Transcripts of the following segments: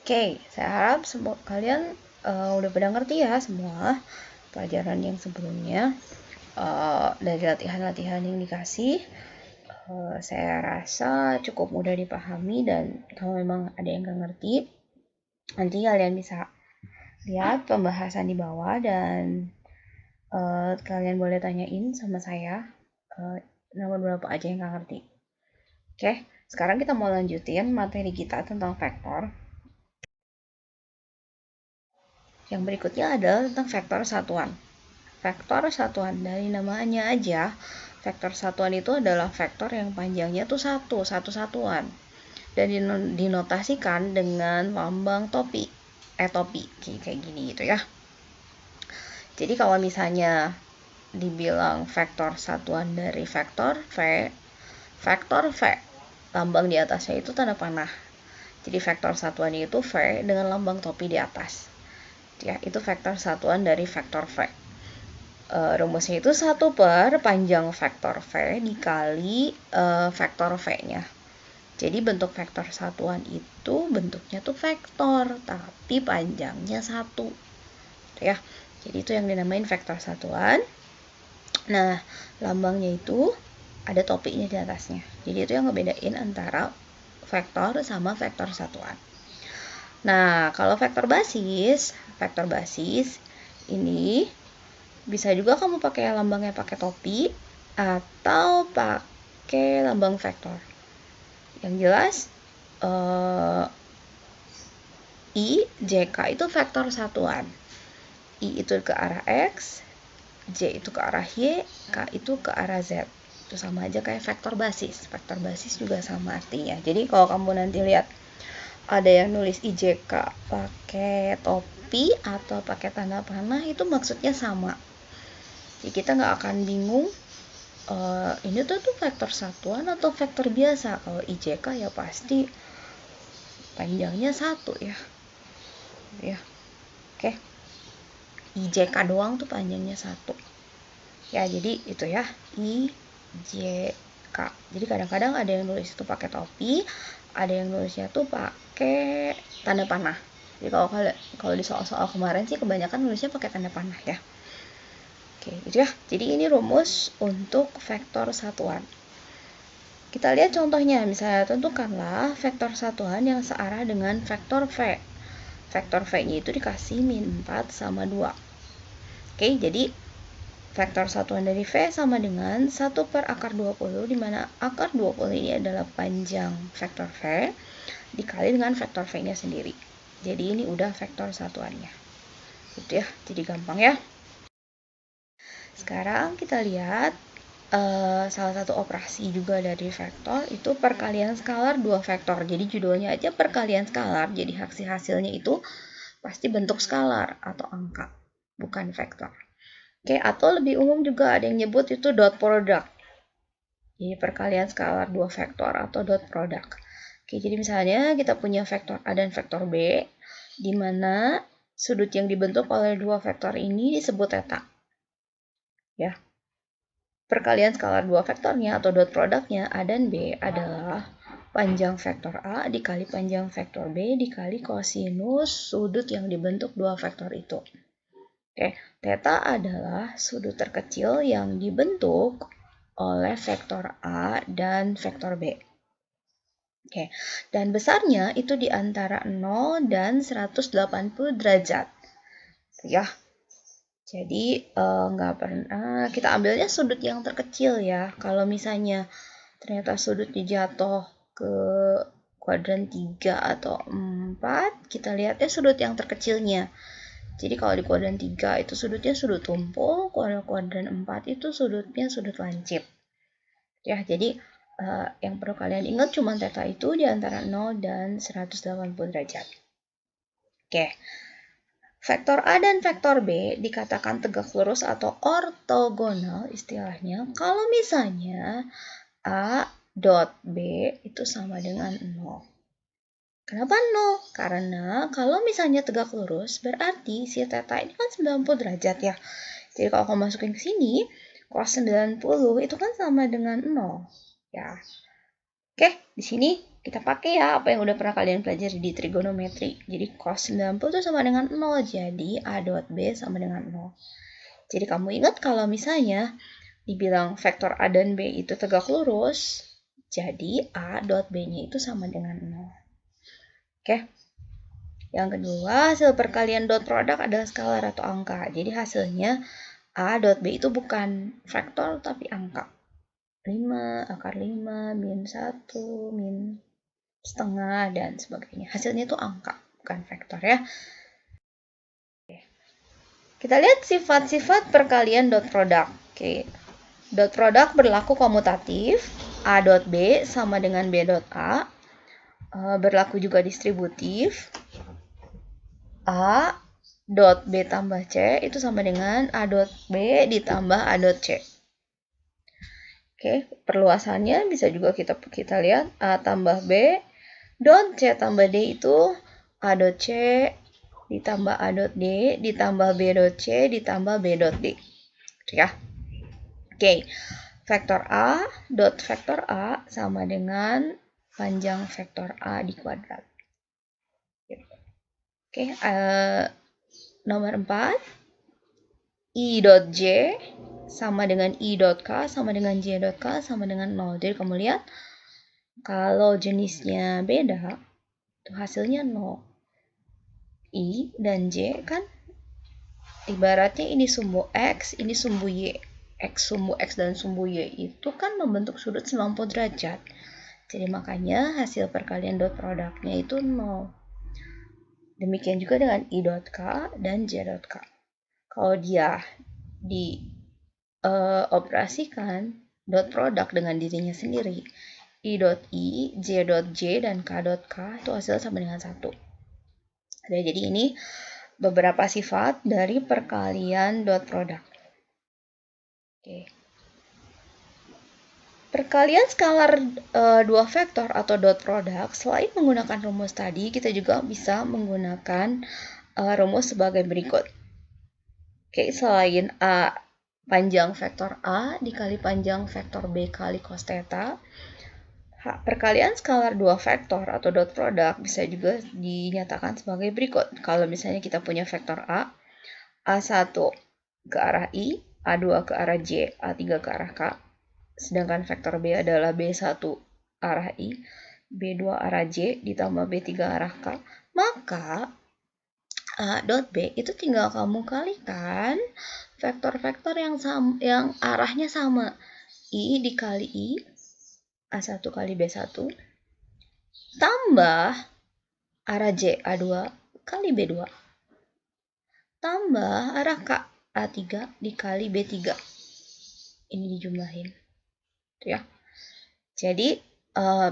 Oke, saya harap semua kalian udah pada ngerti ya semua pelajaran yang sebelumnya dari latihan-latihan yang dikasih. Saya rasa cukup mudah dipahami dan kalau memang ada yang nggak ngerti, nanti kalian bisa lihat pembahasan di bawah dan kalian boleh tanyain sama saya nomor berapa aja yang nggak ngerti. Oke, sekarang kita mau lanjutin materi kita tentang vektor. Yang berikutnya adalah tentang vektor satuan. Vektor satuan, dari namanya aja, vektor satuan itu adalah vektor yang panjangnya tuh satu satuan. Dan dinotasikan dengan lambang topi. Topi, kayak gini gitu ya. Jadi kalau misalnya dibilang vektor satuan dari vektor V, lambang di atasnya itu tanda panah. Jadi vektor satuannya itu V dengan lambang topi di atas. Ya, itu vektor satuan dari vektor V. Rumusnya itu 1 per panjang vektor V dikali vektor V-nya. Jadi bentuk vektor satuan itu bentuknya tuh vektor, tapi panjangnya 1. Ya. Jadi itu yang dinamain vektor satuan. Nah, lambangnya itu ada topinya di atasnya. Jadi itu yang ngebedain antara vektor sama vektor satuan. Nah, kalau vektor basis ini bisa juga kamu pakai lambangnya pakai topi atau pakai lambang vektor. Yang jelas I, JK itu vektor satuan. I itu ke arah X, J itu ke arah Y, K itu ke arah Z. Itu sama aja kayak vektor basis. Vektor basis juga sama artinya. Jadi kalau kamu nanti lihat ada yang nulis IJK pakai topi atau pakai tanda panah, itu maksudnya sama. Jadi kita nggak akan bingung ini tuh vektor satuan atau vektor biasa. Kalau IJK ya pasti panjangnya 1 ya. Oke. IJK doang tuh panjangnya 1. Ya, jadi itu ya, IJK. Jadi kadang-kadang ada yang nulis itu pakai topi, ada yang nulisnya tuh pakai tanda panah. Jadi kalau di soal-soal kemarin sih kebanyakan nulisnya pakai tanda panah ya. Oke, itu ya. Jadi ini rumus untuk vektor satuan. Kita lihat contohnya, misalnya tentukanlah vektor satuan yang searah dengan vektor V. Vektor V-nya itu dikasih min 4 sama 2. Oke, jadi vektor satuan dari V sama dengan 1 per akar 20, di mana akar 20 ini adalah panjang vektor V, dikali dengan vektor V-nya sendiri. Jadi ini udah vektor satuannya. Gitu ya, jadi gampang ya. Sekarang kita lihat salah satu operasi juga dari vektor itu perkalian skalar dua vektor. Jadi judulnya aja perkalian skalar, jadi hasilnya itu pasti bentuk skalar atau angka, bukan vektor. Oke, atau lebih umum juga ada yang nyebut itu dot product. Jadi perkalian skalar dua vektor atau dot product. Oke, jadi misalnya kita punya vektor A dan vektor B, di mana sudut yang dibentuk oleh dua vektor ini disebut theta. Ya. Perkalian skalar dua vektornya atau dot produknya A dan B adalah panjang vektor A dikali panjang vektor B dikali kosinus sudut yang dibentuk dua vektor itu. Oke, theta adalah sudut terkecil yang dibentuk oleh vektor A dan vektor B. Oke, dan besarnya itu di antara 0 dan 180 derajat. Ya, jadi nggak pernah kita ambilnya sudut yang terkecil ya. Kalau misalnya ternyata sudutnya jatuh ke kuadran 3 atau 4, kita lihatnya sudut yang terkecilnya. Jadi kalau di kuadran 3 itu sudutnya sudut tumpul, kalau kuadran 4 itu sudutnya sudut lancip. Ya, jadi yang perlu kalian ingat cuma theta itu di antara 0 dan 180 derajat. Oke. Vektor A dan vektor B dikatakan tegak lurus atau ortogonal istilahnya kalau misalnya A dot B itu sama dengan 0. Kenapa 0? Karena kalau misalnya tegak lurus berarti si theta ini kan 90 derajat ya. Jadi kalau kamu masukin ke sini, cos 90 itu kan sama dengan 0. Ya. Oke, di sini Kita pakai ya apa yang udah pernah kalian pelajari di trigonometri. Jadi cos 90 itu sama dengan 0. Jadi A dot B sama dengan 0. Jadi kamu ingat kalau misalnya dibilang vektor A dan B itu tegak lurus, jadi A dot B-nya itu sama dengan 0. Oke. Yang kedua, hasil perkalian dot produk adalah skalar atau angka. Jadi hasilnya A dot B itu bukan vektor tapi angka. 5, akar 5, min 1, min setengah, dan sebagainya. Hasilnya itu angka, bukan vektor ya. Oke. Kita lihat sifat-sifat perkalian dot produk. Oke. Dot produk berlaku komutatif. A dot B sama dengan B dot A. Berlaku juga distributif. A dot B tambah C itu sama dengan A dot B ditambah A dot C. Oke, perluasannya bisa juga kita lihat A tambah B dot C tambah D itu A dot C ditambah A dot D ditambah B dot C ditambah B dot D. Ya. Oke, vektor A dot vektor A sama dengan panjang vektor A di kuadrat. Oke, nomor 4, I dot J sama dengan I dot K sama dengan J dot K sama dengan 0. Jadi kamu lihat, kalau jenisnya beda, itu hasilnya 0. I dan J kan ibaratnya ini sumbu X, ini sumbu Y. X sumbu X dan sumbu Y itu kan membentuk sudut 90 derajat. Jadi makanya hasil perkalian dot produknya itu 0. Demikian juga dengan I dot K dan J dot K. Kalau dia dioperasikan dot produk dengan dirinya sendiri, I dot I, J dot J, dan K dot K itu hasilnya sama dengan 1. Jadi ini beberapa sifat dari perkalian dot produk. Oke. Perkalian skalar dua vektor atau dot produk, selain menggunakan rumus tadi, kita juga bisa menggunakan rumus sebagai berikut. Oke, selain A panjang vektor A dikali panjang vektor B kali cos theta, perkalian skalar dua vektor atau dot produk bisa juga dinyatakan sebagai berikut. Kalau misalnya kita punya vektor A, A1 ke arah I, A2 ke arah J, A3 ke arah K, sedangkan vektor B adalah B1 arah I, B2 arah J, ditambah B3 arah K, maka A dot B itu tinggal kamu kalikan vektor-vektor yang arahnya sama. I dikali I, A1 kali B1, tambah arah J, A2 kali B2, tambah arah K, A3 dikali B3. Ini dijumlahin. Ya. Jadi,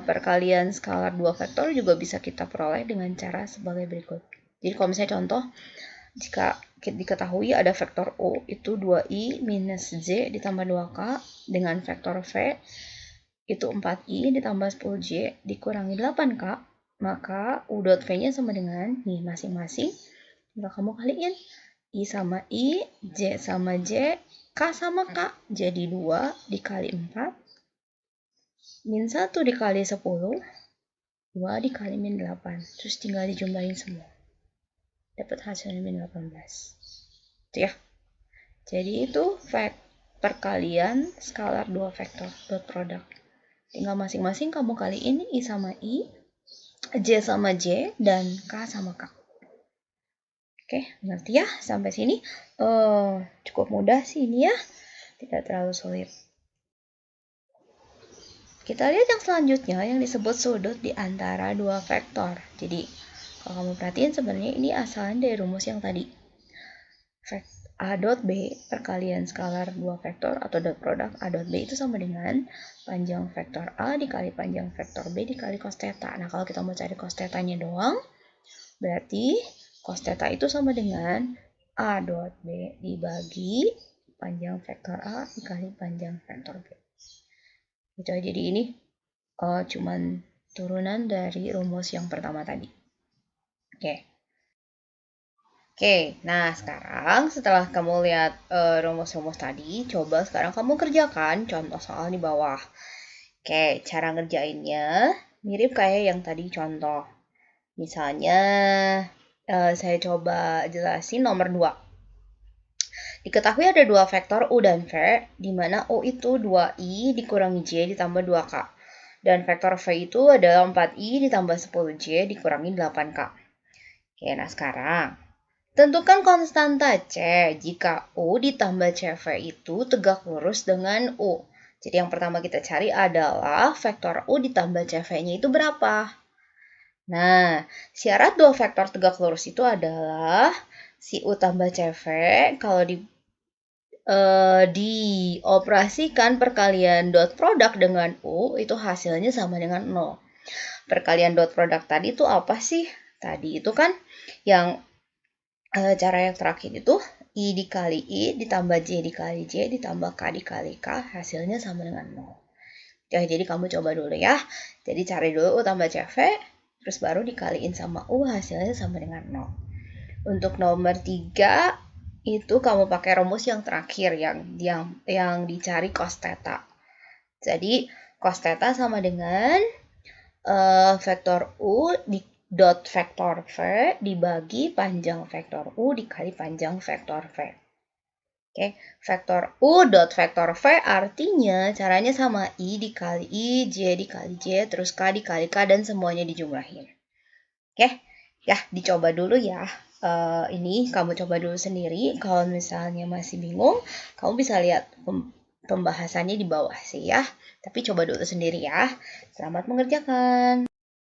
perkalian skalar dua vektor juga bisa kita peroleh dengan cara sebagai berikut. Jadi kalau misalnya contoh, jika diketahui ada vektor O itu 2I minus J ditambah 2K dengan vektor V itu 4I ditambah 10J dikurangi 8K, maka U dot V-nya sama dengan nih masing-masing. Tinggal kamu kaliin I sama I, J sama J, K sama K. Jadi 2 dikali 4, min 1 dikali 10, 2 dikali min 8. Terus tinggal dijumlahin semua. Dapat hasilnya min 18. Itu ya. Jadi itu perkalian skalar dua vektor dot produk. Tinggal masing-masing kamu kaliin I sama I, J sama J, dan K sama K. Oke, ngerti ya? Sampai sini cukup mudah sih ini ya. Tidak terlalu sulit. Kita lihat yang selanjutnya yang disebut sudut di antara dua vektor. Jadi, kalau kamu perhatiin sebenarnya ini asalnya dari rumus yang tadi. A dot B perkalian skalar dua vektor atau dot produk A dot B itu sama dengan panjang vektor A dikali panjang vektor B dikali cos theta. Nah, kalau kita mau cari cos theta-nya doang, berarti cos theta itu sama dengan A dot B dibagi panjang vektor A dikali panjang vektor B. Gitu. Jadi ini cuman turunan dari rumus yang pertama tadi. Oke, nah sekarang setelah kamu lihat rumus-rumus tadi, coba sekarang kamu kerjakan contoh soal di bawah. Oke, cara ngerjainnya, mirip kayak yang tadi contoh. Misalnya, saya coba jelasin nomor 2. Diketahui ada dua vektor U dan V, di mana U itu 2I dikurangi J ditambah 2K. Dan vektor V itu adalah 4I ditambah 10J dikurangi 8K. Oke, nah sekarang, tentukan konstanta C jika U ditambah CV itu tegak lurus dengan U. Jadi yang pertama kita cari adalah vektor U ditambah CV-nya itu berapa. Nah, syarat dua vektor tegak lurus itu adalah si U tambah CV kalau dioperasikan perkalian dot produk dengan U itu hasilnya sama dengan 0. Perkalian dot produk tadi itu apa sih? Tadi itu kan yang cara yang terakhir itu I dikali I ditambah J dikali J ditambah K dikali K hasilnya sama dengan 0. Ya, jadi kamu coba dulu ya. Jadi cari dulu U tambah CV, terus baru dikaliin sama U hasilnya sama dengan 0. Untuk nomor 3 itu kamu pakai rumus yang terakhir yang dicari cos theta. Jadi cos theta sama dengan vektor U dot vektor V dibagi panjang vektor U dikali panjang vektor V. Oke, vektor U dot vektor V artinya caranya sama I dikali I, J dikali J, terus K dikali K, dan semuanya dijumlahin. Oke, ya dicoba dulu ya. Ini kamu coba dulu sendiri. Kalau misalnya masih bingung, kamu bisa lihat pembahasannya di bawah sih ya. Tapi coba dulu sendiri ya. Selamat mengerjakan.